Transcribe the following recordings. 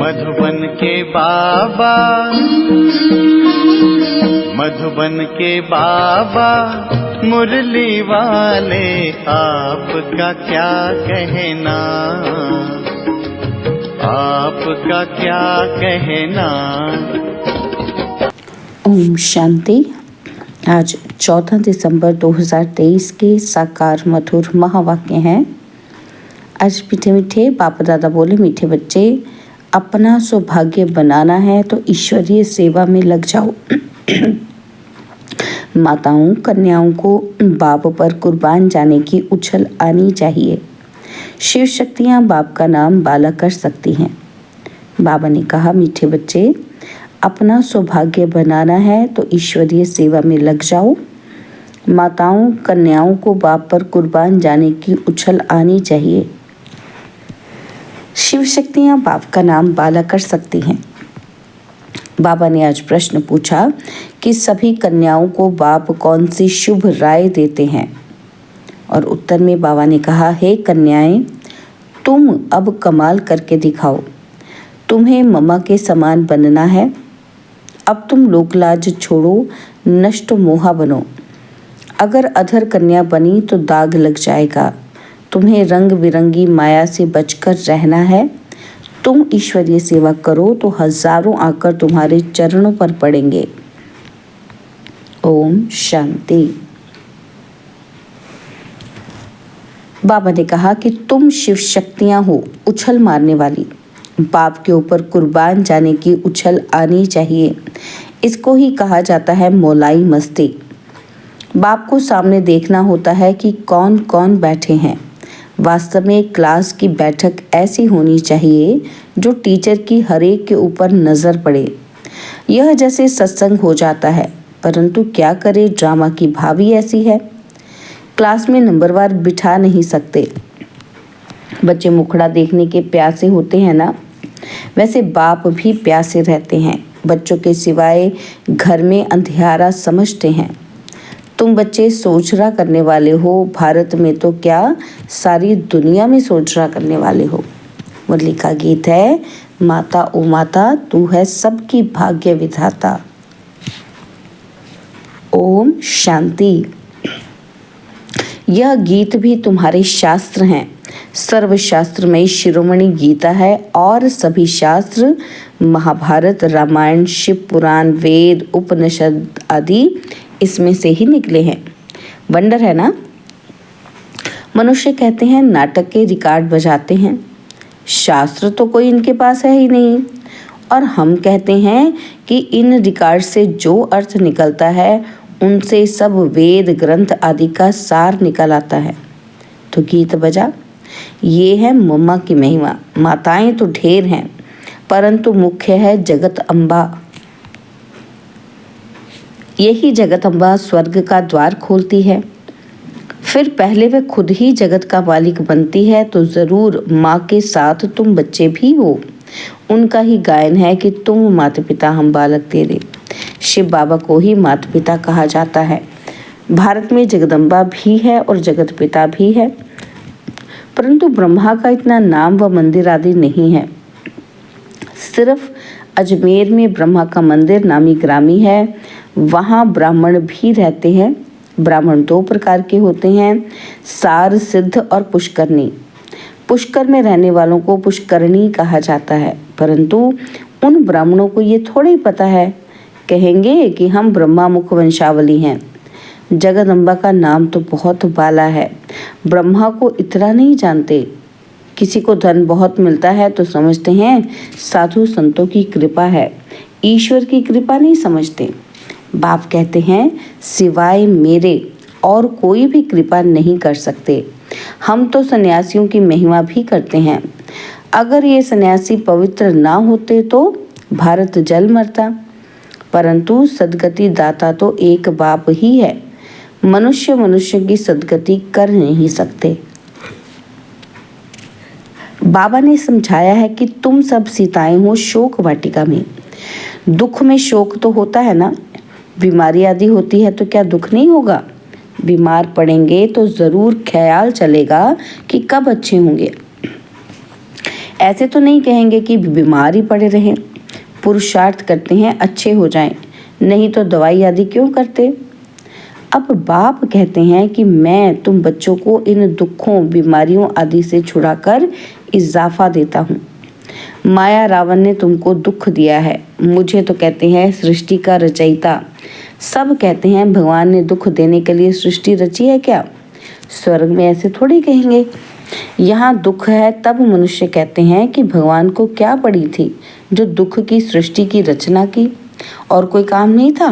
मधुबन के बाबा, मधुबन के बाबा मुरली वाले, आपका क्या कहना, आपका क्या कहना। ओम शांति। आज 14 दिसंबर 2023 के साकार मधुर महावाक्य हैं। आज मीठे मीठे बाप दादा बोले, मीठे बच्चे, अपना सौभाग्य बनाना है तो ईश्वरीय सेवा में लग जाओ। माताओं कन्याओं को बाप पर कुर्बान जाने की उछल आनी चाहिए। शिव शक्तियाँ बाप का नाम बाला कर सकती हैं। बाबा ने कहा, मीठे बच्चे, अपना सौभाग्य बनाना है तो ईश्वरीय सेवा में लग जाओ। माताओं कन्याओं को बाप पर कुर्बान जाने की उछल आनी चाहिए। शिव शक्तियाँ बाप का नाम बाला कर सकती हैं। बाबा ने आज प्रश्न पूछा कि सभी कन्याओं को बाप कौन सी शुभ राय देते हैं, और उत्तर में बाबा ने कहा, हे कन्याएं, तुम अब कमाल करके दिखाओ। तुम्हें मम्मा के समान बनना है। अब तुम लोकलाज छोड़ो, नष्ट मोहा बनो। अगर अधर कन्या बनी तो दाग लग जाएगा। तुम्हें रंग बिरंगी माया से बचकर रहना है। तुम ईश्वरीय सेवा करो तो हजारों आकर तुम्हारे चरणों पर पड़ेंगे। ओम शांति। बाबा ने कहा कि तुम शिव शक्तियां हो, उछल मारने वाली। बाप के ऊपर कुर्बान जाने की उछल आनी चाहिए। इसको ही कहा जाता है मौलाई मस्ती। बाप को सामने देखना होता है कि कौन कौन बैठे हैं। वास्तव में क्लास की बैठक ऐसी होनी चाहिए जो टीचर की हर एक के ऊपर नज़र पड़े। यह जैसे सत्संग हो जाता है, परंतु क्या करे, ड्रामा की भावी ऐसी है। क्लास में नंबरवार बिठा नहीं सकते। बच्चे मुखड़ा देखने के प्यासे होते हैं ना, वैसे बाप भी प्यासे रहते हैं। बच्चों के सिवाय घर में अंधियारा समझते हैं। तुम बच्चे सोचरा करने वाले हो। भारत में तो क्या, सारी दुनिया में सोचरा करने वाले हो। मुरली का गीत है, माता ओ माता, तू है सबकी भाग्य विधाता। ओम शांति। यह गीत भी तुम्हारे शास्त्र हैं। सर्वशास्त्र में शिरोमणि गीता है और सभी शास्त्र महाभारत, रामायण, शिव पुराण, वेद, उपनिषद आदि इसमें से ही निकले हैं। वंडर है ना। मनुष्य कहते हैं नाटक के रिकॉर्ड बजाते हैं। शास्त्र तो कोई इनके पास है ही नहीं, और हम कहते हैं कि इन रिकॉर्ड से जो अर्थ निकलता है उनसे सब वेद ग्रंथ आदि का सार निकल आता है। तो गीत बजा। ये है मम्मा की महिमा। माताएं तो ढेर हैं, परंतु मुख्य है जगत अम्बा। यही जगत अम्बा स्वर्ग का द्वार खोलती है। फिर पहले वह खुद ही जगत का मालिक बनती है, तो जरूर माँ के साथ तुम बच्चे भी हो। उनका ही गायन है कि तुम माता पिता हम बालक तेरे। शिव बाबा को ही माता पिता कहा जाता है। भारत में जगदम्बा भी है और जगत पिता भी है, परंतु ब्रह्मा का इतना नाम व मंदिर आदि नहीं है। सिर्फ अजमेर में ब्रह्मा का मंदिर नामी ग्रामी है। वहाँ ब्राह्मण भी रहते हैं। ब्राह्मण दो प्रकार के होते हैं, सार, सिद्ध और पुष्करणी। पुष्कर में रहने वालों को पुष्करणी कहा जाता है, परंतु उन ब्राह्मणों को ये थोड़ी पता है। कहेंगे कि हम ब्रह्मा मुख वंशावली हैं। जगदम्बा का नाम तो बहुत बाला है, ब्रह्मा को इतना नहीं जानते। किसी को धन बहुत मिलता है तो समझते हैं साधु संतों की कृपा है, ईश्वर की कृपा नहीं समझते। बाप कहते हैं सिवाय मेरे और कोई भी कृपा नहीं कर सकते। हम तो सन्यासियों की महिमा भी करते हैं। अगर ये सन्यासी पवित्र ना होते तो भारत जल मरता, परंतु सदगति दाता तो एक बाप ही है। मनुष्य मनुष्य की सदगति कर नहीं सकते। बाबा ने समझाया है कि तुम सब सीताएं हो शोक वाटिका में। दुख में शोक तो होता है ना। बीमारी आदि होती है तो क्या दुख नहीं होगा। बीमार पड़ेंगे तो ज़रूर ख्याल चलेगा कि कब अच्छे होंगे। ऐसे तो नहीं कहेंगे कि बीमार ही पड़े रहें, पुरुषार्थ करते हैं अच्छे हो जाएं, नहीं तो दवाई आदि क्यों करते। अब बाप कहते हैं कि मैं तुम बच्चों को इन दुखों, बीमारियों आदि से छुड़ाकर इजाफा देता हूँ। माया रावण ने तुमको दुख दिया है, मुझे तो कहते हैं सृष्टि का रचयिता। सब कहते हैं भगवान ने दुख देने के लिए सृष्टि रची है क्या? स्वर्ग में ऐसे थोड़ी कहेंगे। यहाँ दुख है तब मनुष्य कहते हैं कि भगवान को क्या पड़ी थी जो दुख की सृष्टि की रचना की, और कोई काम नहीं था।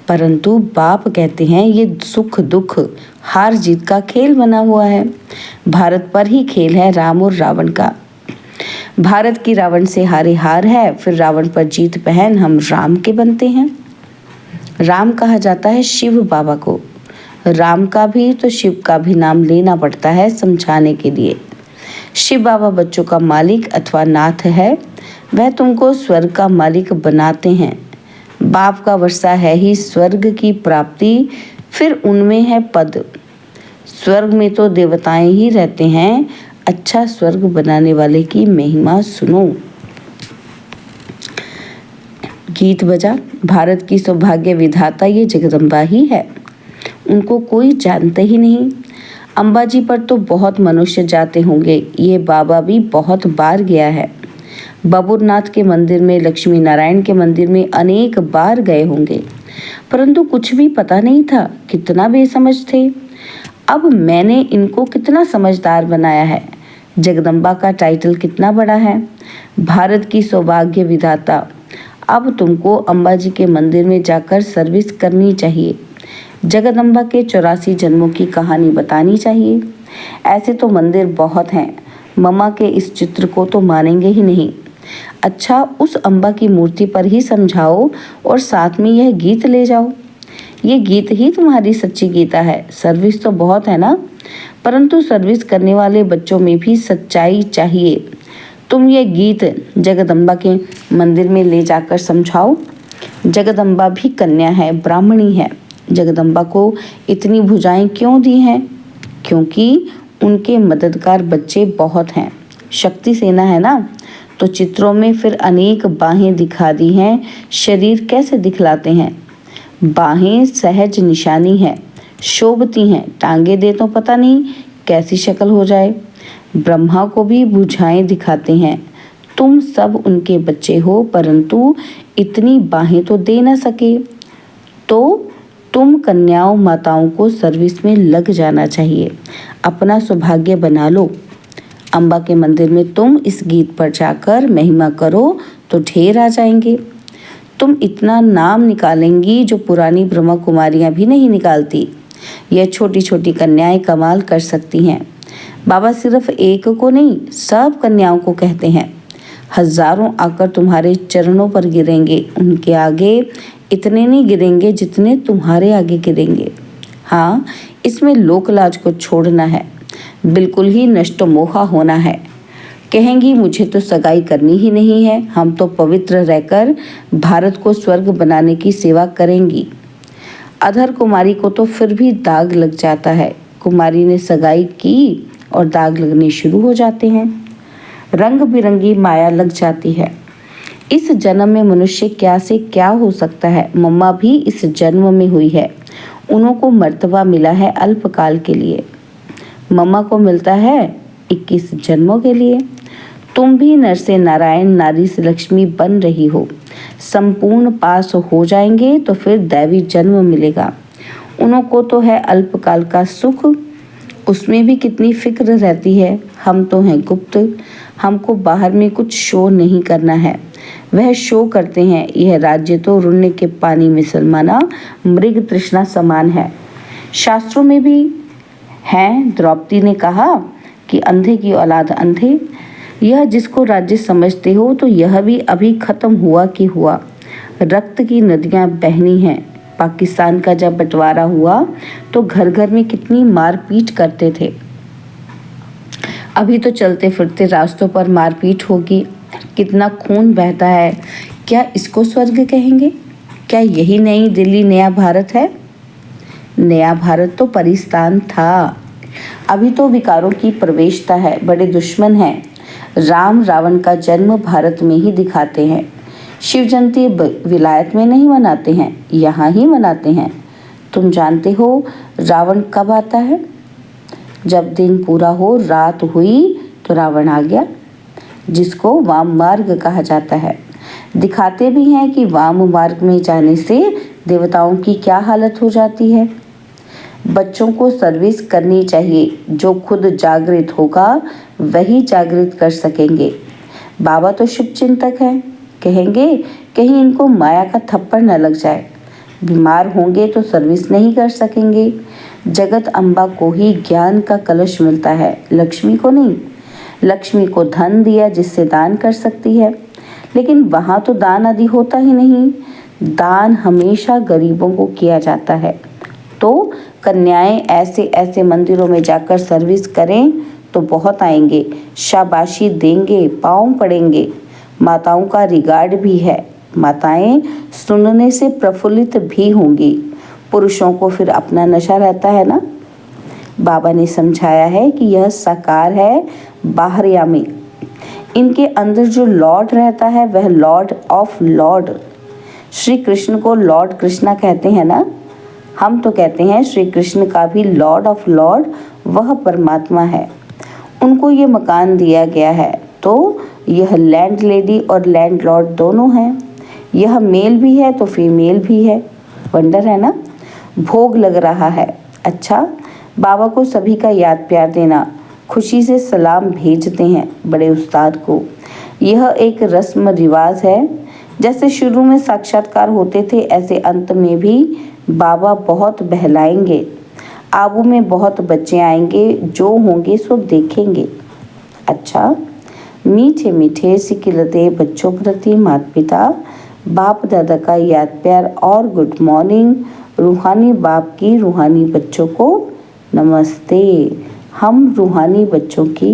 परंतु बाप कहते हैं ये सुख दुख हार जीत का खेल बना हुआ है। भारत पर ही खेल है राम और रावण का। भारत की रावण से हारे हार है, फिर रावण पर जीत पहन हम राम के बनते हैं। राम कहा जाता है शिव बाबा को। राम का भी तो शिव का भी नाम लेना पड़ता है समझाने के लिए। शिव बाबा बच्चों का मालिक अथवा नाथ है, वह तुमको स्वर्ग का मालिक बनाते हैं। बाप का वर्षा है ही स्वर्ग की प्राप्ति, फिर उनमें है पद। स्वर्ग में तो देवताएं ही रहते हैं, अच्छा स्वर्ग बनाने वाले की महिमा सुनो। गीत बजा। भारत की सौभाग्य विधाता ये जगदम्बा ही है, उनको कोई जानते ही नहीं। अंबाजी पर तो बहुत मनुष्य जाते होंगे, ये बाबा भी बहुत बार गया है। बबुरनाथ के मंदिर में, लक्ष्मी नारायण के मंदिर में अनेक बार गए होंगे, परंतु कुछ भी पता नहीं था, कितना बेसमझ थे। अब मैंने इनको कितना समझदार बनाया है। जगदम्बा का टाइटल कितना बड़ा है, भारत की सौभाग्य विधाता। अब तुमको अंबाजी के मंदिर में जाकर सर्विस करनी चाहिए, जगदम्बा के 84 जन्मों की कहानी बतानी चाहिए। ऐसे तो मंदिर बहुत हैं, मम्मा के इस चित्र को तो मानेंगे ही नहीं। अच्छा, उस अम्बा की मूर्ति पर ही समझाओ और साथ में यह गीत ले जाओ। ये गीत ही तुम्हारी सच्ची गीता है। सर्विस तो बहुत है ना, परंतु सर्विस करने वाले बच्चों में भी सच्चाई चाहिए। तुम ये गीत जगदम्बा के मंदिर में ले जाकर समझाओ। जगदम्बा भी कन्या है, ब्राह्मणी है। जगदम्बा को इतनी भुजाएं क्यों दी हैं? क्योंकि उनके मददगार बच्चे बहुत हैं। शक्ति सेना है ना, तो चित्रों में फिर अनेक बाहें दिखा दी हैं। शरीर कैसे दिखलाते हैं? बाहें सहज निशानी है, शोभती हैं। टांगे दे तो पता नहीं कैसी शक्ल हो जाए। ब्रह्मा को भी भुजाएं दिखाते हैं। तुम सब उनके बच्चे हो, परंतु इतनी बाहें तो दे न सके। तो तुम कन्याओं माताओं को सर्विस में लग जाना चाहिए, अपना सौभाग्य बना लो। अम्बा के मंदिर में तुम इस गीत पर जाकर महिमा करो तो ढेर आ जाएंगे। तुम इतना नाम निकालेंगी जो पुरानी ब्रह्मा कुमारियां भी नहीं निकालती। यह छोटी छोटी कन्याएं कमाल कर सकती हैं। बाबा सिर्फ एक को नहीं, सब कन्याओं को कहते हैं। हजारों आकर तुम्हारे चरणों पर गिरेंगे, उनके आगे इतने नहीं गिरेंगे जितने तुम्हारे आगे गिरेंगे। हाँ, इसमें लोक लाज को छोड़ना है, बिल्कुल ही नष्ट मोहा होना है। कहेंगी मुझे तो सगाई करनी ही नहीं है, हम तो पवित्र रहकर भारत को स्वर्ग बनाने की सेवा करेंगी। अधर कुमारी को तो फिर भी दाग लग जाता है। कुमारी ने सगाई की और दाग लगने शुरू हो जाते हैं, रंग बिरंगी माया लग जाती है। इस जन्म में मनुष्य क्या से क्या हो सकता है। मम्मा भी इस जन्म में हुई है, उनको मर्तबा मिला है अल्पकाल के लिए। मम्मा को मिलता है 21 जन्मों के लिए। तुम भी नर से नारायण, नारी से लक्ष्मी बन रही हो। संपूर्ण पास हो जाएंगे तो फिर दैवी जन्म मिलेगा। उनको तो है अल्पकाल का सुख, उसमें भी कितनी फिक्र रहती है। हम तो हैं गुप्त, हमको बाहर में कुछ शो नहीं करना है। वह शो करते हैं। यह राज्य तो रुन्ने के पानी में सलमाना, मृग तृष्णा समान है। शास्त्रों में भी है, द्रौपदी ने कहा कि अंधे की औलाद अंधे। यह जिसको राज्य समझते हो तो यह भी अभी खत्म हुआ कि हुआ। रक्त की नदियां बहनी हैं। पाकिस्तान का जब बंटवारा हुआ तो घर घर में कितनी मारपीट करते थे। अभी तो चलते फिरते रास्तों पर मारपीट होगी, कितना खून बहता है। क्या इसको स्वर्ग कहेंगे? क्या यही नई दिल्ली नया भारत है? नया भारत तो परिस्तान था। अभी तो विकारों की प्रवेशता है, बड़े दुश्मन हैं। राम रावण का जन्म भारत में ही दिखाते हैं। शिव जयंती विलायत में नहीं मनाते हैं, यहाँ ही मनाते हैं। तुम जानते हो रावण कब आता है? जब दिन पूरा हो, रात हुई तो रावण आ गया, जिसको वाम मार्ग कहा जाता है। दिखाते भी हैं कि वाम मार्ग में जाने से देवताओं की क्या हालत हो जाती है। बच्चों को सर्विस करनी चाहिए। जो खुद जागृत होगा वही जागृत कर सकेंगे। बाबा तो शुभ चिंतक हैं, कहेंगे कहीं इनको माया का थप्पड़ न लग जाए। बीमार होंगे तो सर्विस नहीं कर सकेंगे। जगत अम्बा को ही ज्ञान का कलश मिलता है, लक्ष्मी को नहीं। लक्ष्मी को धन दिया जिससे दान कर सकती है, लेकिन वहाँ तो दान आदि होता ही नहीं। दान हमेशा गरीबों को किया जाता है। तो कन्याएं ऐसे ऐसे मंदिरों में जाकर सर्विस करें तो बहुत आएंगे, शाबाशी देंगे, पाँव पड़ेंगे। माताओं का रिगार्ड भी है। माताएं सुनने से प्रफुल्लित भी होंगी। पुरुषों को फिर अपना नशा रहता है ना। बाबा ने समझाया है कि यह साकार है बाहरयामी। इनके अंदर जो लॉर्ड रहता है वह Lord of Lord. Shri Krishna को लॉर्ड कृष्णा कहते हैं ना। हम तो कहते हैं श्री कृष्ण का भी लॉर्ड ऑफ लॉर्ड वह परमात्मा है। उनको ये मकान दिया गया है, तो यह लैंड लेडी और लैंड लॉर्ड दोनों हैं। यह मेल भी है तो फीमेल भी है। वंडर है ना। भोग लग रहा है। अच्छा, बाबा को सभी का याद प्यार देना। खुशी से सलाम भेजते हैं बड़े उस्ताद को। यह एक रस्म रिवाज है। जैसे शुरू में साक्षात्कार होते थे, ऐसे अंत में भी बाबा बहुत बहलाएंगे। आबू में बहुत बच्चे आएंगे, जो होंगे सो देखेंगे। अच्छा, मीठे मीठे सिकिलते बच्चों प्रति माता पिता बाप दादा का याद प्यार और गुड मॉर्निंग। रूहानी बाप की रूहानी बच्चों को नमस्ते। हम रूहानी बच्चों की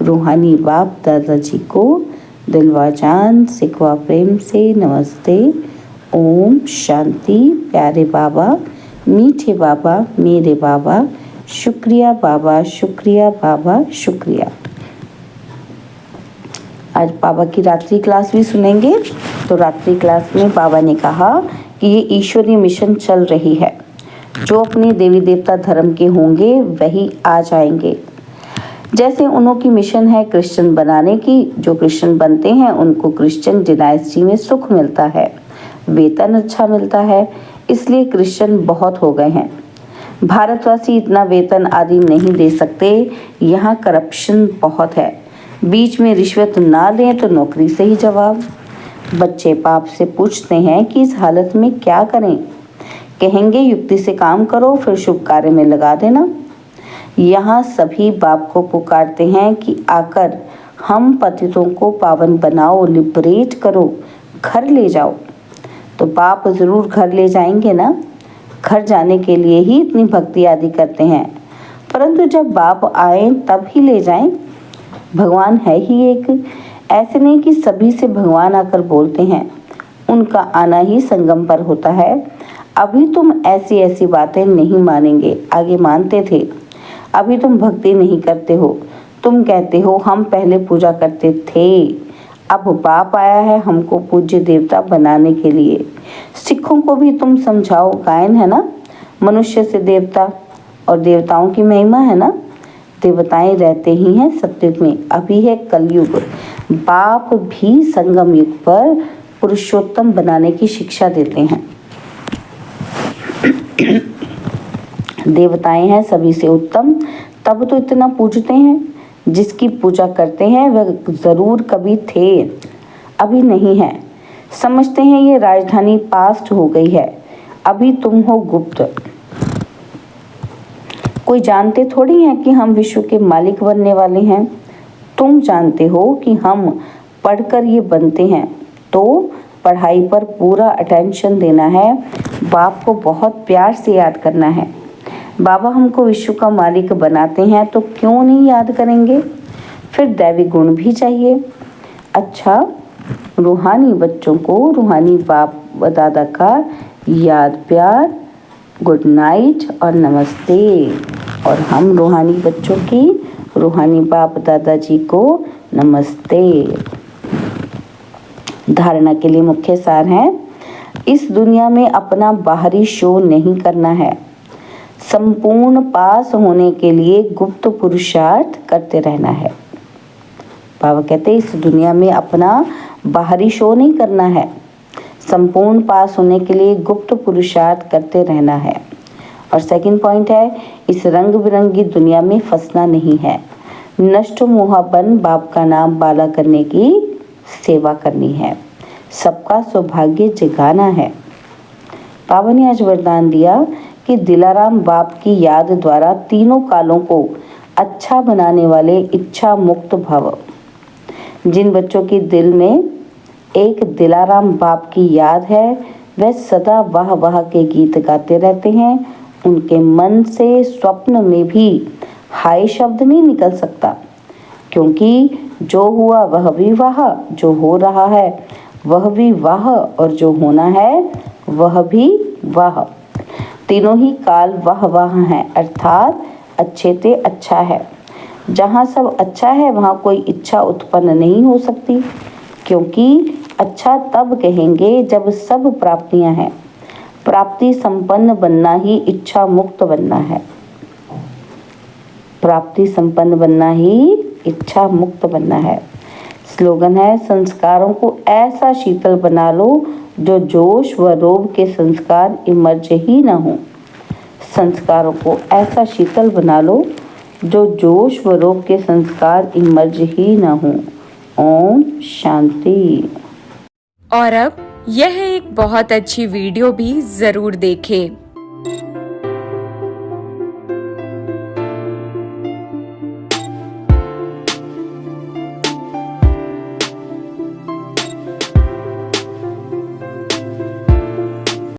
रूहानी बाप दादाजी को दिलवा जान सिकवा प्रेम से नमस्ते। ओम शांति। प्यारे बाबा, मीठे बाबा, मेरे बाबा, शुक्रिया बाबा, शुक्रिया बाबा, शुक्रिया। आज बाबा की रात्रि क्लास भी सुनेंगे। तो रात्रि क्लास में बाबा ने कहा कि ये ईश्वरीय मिशन चल रही है। जो अपने देवी देवता धर्म के होंगे वही आ जाएंगे। जैसे उन्हों की मिशन है क्रिश्चियन बनाने की। जो क्रिश्चियन बनते हैं उनको क्रिश्चियन डिनाइस्टी में सुख मिलता है, वेतन अच्छा मिलता है, इसलिए क्रिश्चियन बहुत हो गए हैं। भारतवासी इतना वेतन आदि नहीं दे सकते। यहाँ करप्शन बहुत है। बीच में रिश्वत ना दें तो नौकरी से ही जवाब। बच्चे बाप से पूछते हैं कि इस हालत में क्या करें। कहेंगे युक्ति से काम करो, फिर शुभ कार्य में लगा देना। यहाँ सभी बाप को पुकारते हैं कि आकर हम पतितों को पावन बनाओ, लिबरेट करो, घर ले जाओ। तो बाप ज़रूर घर ले जाएंगे ना। घर जाने के लिए ही इतनी भक्ति आदि करते हैं, परंतु जब बाप आए तब ही ले जाएं। भगवान है ही एक। ऐसे नहीं कि सभी से भगवान आकर बोलते हैं। उनका आना ही संगम पर होता है। अभी तुम ऐसी ऐसी बातें नहीं मानेंगे, आगे मानते थे। अभी तुम भक्ति नहीं करते हो। तुम कहते हो हम पहले पूजा करते थे। अब बाप आया है हमको पूज्य देवता बनाने के लिए। सिखों को भी तुम समझाओ। गायन है ना, मनुष्य से देवता और देवताओं की महिमा है ना। देवताएं रहते ही हैं सतयुग में, अभी है कलयुग। बाप भी संगम युग पर पुरुषोत्तम बनाने की शिक्षा देते हैं। देवताएं हैं सभी से उत्तम, तब तो इतना पूजते हैं। जिसकी पूजा करते हैं वह जरूर कभी थे, अभी नहीं है। समझते हैं ये राजधानी पास्ट हो गई है, अभी तुम हो गुप्त। कोई जानते थोड़ी हैं कि हम विश्व के मालिक बनने वाले हैं। तुम जानते हो कि हम पढ़कर ये बनते हैं, तो पढ़ाई पर पूरा अटेंशन देना है। बाप को बहुत प्यार से याद करना है। बाबा हमको विश्व का मालिक बनाते हैं तो क्यों नहीं याद करेंगे। फिर दैवी गुण भी चाहिए। अच्छा, रूहानी बच्चों को रूहानी बाप दादा का याद प्यार, गुड नाइट और नमस्ते। और हम रूहानी बच्चों की रूहानी बाप दादाजी को नमस्ते। धारणा के लिए मुख्य सार है, इस दुनिया में अपना बाहरी शो नहीं करना है। संपूर्ण पास होने के लिए गुप्त पुरुषार्थ करते रहना है। बाबा कहते हैं इस दुनिया में अपना बाहरी शो नहीं करना है, संपूर्ण पास होने के लिए गुप्त पुरुषार्थ करते रहना है। और सेकंड पॉइंट है, इस रंग बिरंगी दुनिया में फंसना नहीं है। नष्ट मोहापन बाप का नाम बाला करने की सेवा करनी है, सबका सौभाग्य जगाना है। बाबा ने आज वरदान दिया कि दिलाराम बाप की याद द्वारा तीनों कालों को अच्छा बनाने वाले इच्छा मुक्त भव। जिन बच्चों के दिल में एक दिलाराम बाप की याद है, वह सदा वाह वाह के गीत गाते रहते हैं। उनके मन से स्वप्न में भी हाय शब्द नहीं निकल सकता, क्योंकि जो हुआ वह भी वाह, जो हो रहा है वह भी वाह, और जो होना है वह भी वाह। तीनों ही काल वाह वाह हैं, अर्थात अच्छे ते अच्छा है। जहाँ सब अच्छा है वहाँ कोई इच्छा उत्पन्न नहीं हो सकती, क्योंकि अच्छा तब कहेंगे जब सब प्राप्तियां हैं। प्राप्ति संपन्न बनना ही इच्छा मुक्त बनना है। प्राप्ति संपन्न बनना ही इच्छा मुक्त बनना है। स्लोगन है, संस्कारों को ऐसा शीतल बना लो जो जोश व रोब के संस्कार इमर्ज ही न हो। संस्कारों को ऐसा शीतल बना लो जो जोश व रोब के संस्कार इमर्ज ही न हो। ओम शांति। और अब यह एक बहुत अच्छी वीडियो भी जरूर देखें।